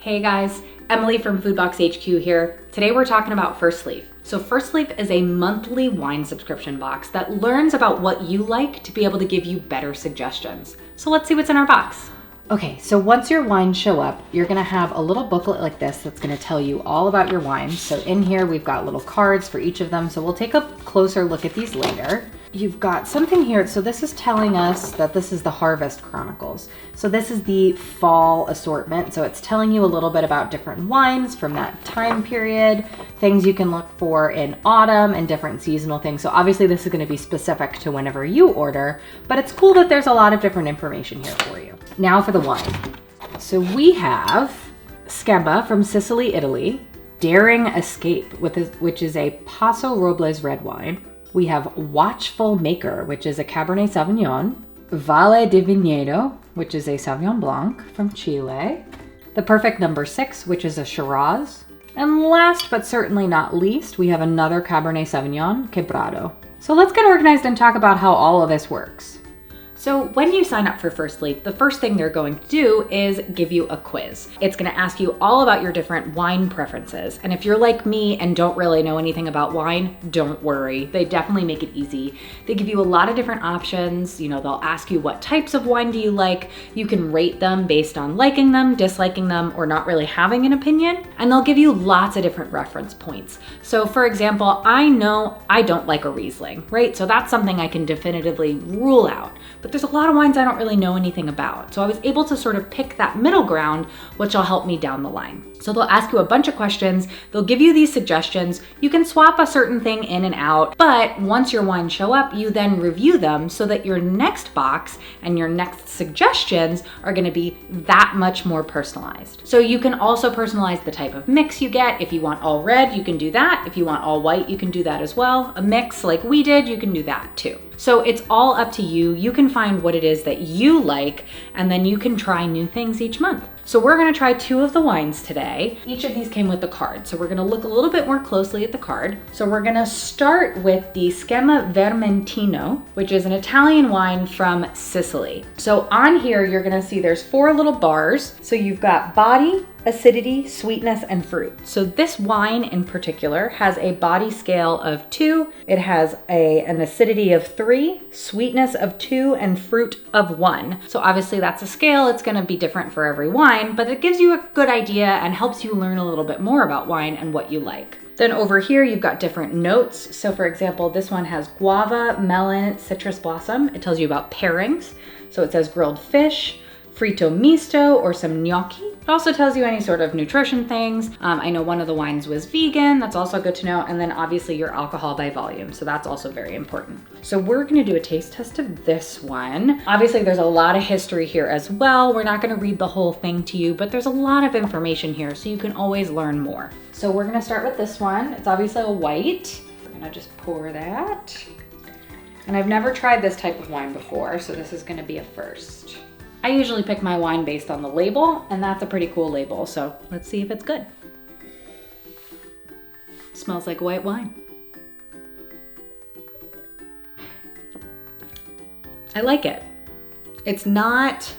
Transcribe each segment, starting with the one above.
Hey guys, Emily from Foodbox HQ here. Today we're talking about Firstleaf. So Firstleaf is a monthly wine subscription box that learns about what you like to be able to give you better suggestions. So let's see what's in our box. Okay, so once your wines show up, you're gonna have a little booklet like this that's gonna tell you all about your wines. So in here, we've got little cards for each of them. So we'll take a closer look at these later. You've got something here. So this is telling us that this is the Harvest Chronicles. So this is the fall assortment. So it's telling you a little bit about different wines from that time period, things you can look for in autumn and different seasonal things. So obviously this is gonna be specific to whenever you order, but it's cool that there's a lot of different information here for you. Now for the wine. So we have Schemba from Sicily, Italy, Daring Escape, which is a Paso Robles red wine. We have Watchful Maker, which is a Cabernet Sauvignon, Valle de Viñedo, which is a Sauvignon Blanc from Chile, The Perfect Number 6, which is a Shiraz, and last but certainly not least, we have another Cabernet Sauvignon, Quebrado. So let's get organized and talk about how all of this works. So when you sign up for Firstleaf, the first thing they're going to do is give you a quiz. It's going to ask you all about your different wine preferences. And if you're like me and don't really know anything about wine, don't worry. They definitely make it easy. They give you a lot of different options. You know, they'll ask you what types of wine do you like. You can rate them based on liking them, disliking them, or not really having an opinion. And they'll give you lots of different reference points. So for example, I know I don't like a Riesling, right? So that's something I can definitively rule out. But there's a lot of wines I don't really know anything about. So I was able to sort of pick that middle ground, which will help me down the line. So they'll ask you a bunch of questions. They'll give you these suggestions. You can swap a certain thing in and out, but once your wines show up, you then review them so that your next box and your next suggestions are gonna be that much more personalized. So you can also personalize the type of mix you get. If you want all red, you can do that. If you want all white, you can do that as well. A mix like we did, you can do that too. So it's all up to you. You can find what it is that you like, and then you can try new things each month. So we're gonna try 2 of the wines today. Each of these came with a card. So we're gonna look a little bit more closely at the card. So we're gonna start with the Schemba Vermentino, which is an Italian wine from Sicily. So on here, you're gonna see there's 4 little bars. So you've got body, acidity, sweetness, and fruit. So this wine in particular has a body scale of 2. It has an acidity of 3, sweetness of 2, and fruit of 1. So obviously that's a scale. It's gonna be different for every wine, but it gives you a good idea and helps you learn a little bit more about wine and what you like. Then over here, you've got different notes. So for example, this one has guava, melon, citrus blossom. It tells you about pairings. So it says grilled fish, frito misto, or some gnocchi. It also tells you any sort of nutrition things. I know one of the wines was vegan. That's also good to know. And then obviously your alcohol by volume. So that's also very important. So we're gonna do a taste test of this one. Obviously there's a lot of history here as well. We're not gonna read the whole thing to you, but there's a lot of information here, so you can always learn more. So we're gonna start with this one. It's obviously a white. We're gonna just pour that. And I've never tried this type of wine before, so this is gonna be a first. I usually pick my wine based on the label, and that's a pretty cool label, so let's see if it's good. Smells like white wine. I like it. It's not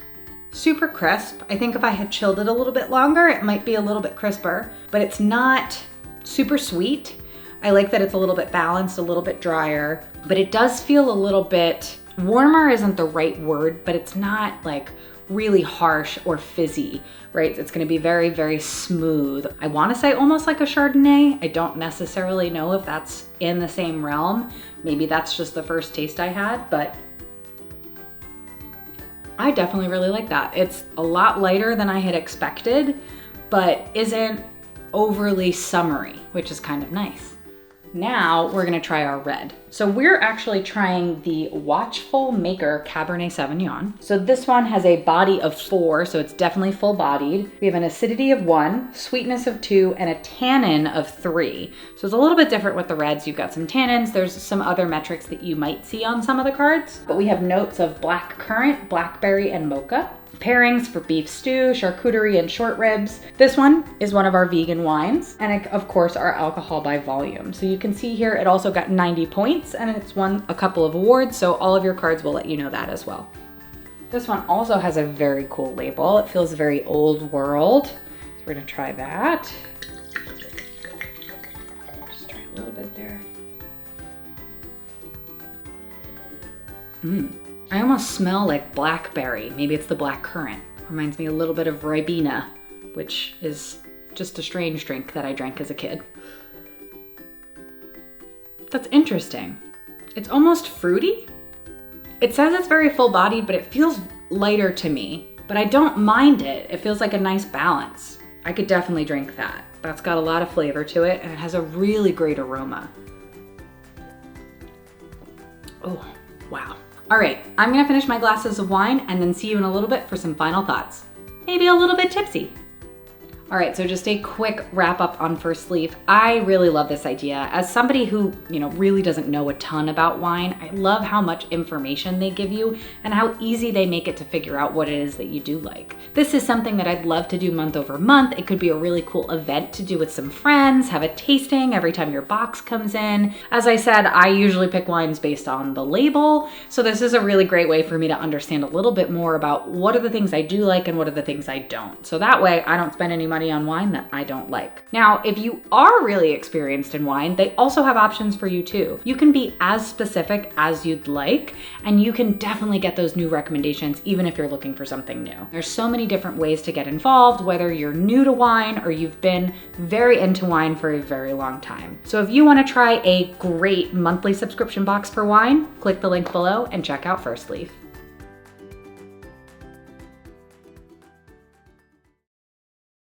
super crisp. I think if I had chilled it a little bit longer, it might be a little bit crisper, but it's not super sweet. I like that it's a little bit balanced, a little bit drier, but it does feel a little bit warmer isn't the right word, but it's not like really harsh or fizzy, right? It's gonna be very, very smooth. I wanna say almost like a Chardonnay. I don't necessarily know if that's in the same realm. Maybe that's just the first taste I had, but I definitely really like that. It's a lot lighter than I had expected, but isn't overly summery, which is kind of nice. Now we're gonna try our red. So we're actually trying the Watchful Maker Cabernet Sauvignon. So this one has a body of 4, so it's definitely full bodied. We have an acidity of 1, sweetness of 2, and a tannin of 3. So it's a little bit different with the reds. You've got some tannins. There's some other metrics that you might see on some of the cards, but we have notes of black currant, blackberry, and mocha. Pairings for beef stew, charcuterie, and short ribs. This one is one of our vegan wines, and of course our alcohol by volume. So you can see here it also got 90 points and it's won a couple of awards, so all of your cards will let you know that as well. This one also has a very cool label. It feels very old world. we're gonna try that. Just try a little bit there. I almost smell like blackberry. Maybe it's the black currant. Reminds me a little bit of Ribena, which is just a strange drink that I drank as a kid. That's interesting. It's almost fruity. It says it's very full-bodied, but it feels lighter to me. But I don't mind it. It feels like a nice balance. I could definitely drink that. That's got a lot of flavor to it, and it has a really great aroma. Oh, wow. All right, I'm gonna finish my glasses of wine and then see you in a little bit for some final thoughts. Maybe a little bit tipsy. All right, so just a quick wrap up on Firstleaf. I really love this idea. As somebody who, really doesn't know a ton about wine, I love how much information they give you and how easy they make it to figure out what it is that you do like. This is something that I'd love to do month over month. It could be a really cool event to do with some friends, have a tasting every time your box comes in. As I said, I usually pick wines based on the label, so this is a really great way for me to understand a little bit more about what are the things I do like and what are the things I don't. So that way I don't spend any money on wine that I don't like. Now, if you are really experienced in wine, they also have options for you too. You can be as specific as you'd like, and you can definitely get those new recommendations even if you're looking for something new. There's so many different ways to get involved, whether you're new to wine or you've been very into wine for a very long time. So if you want to try a great monthly subscription box for wine, click the link below and check out Firstleaf.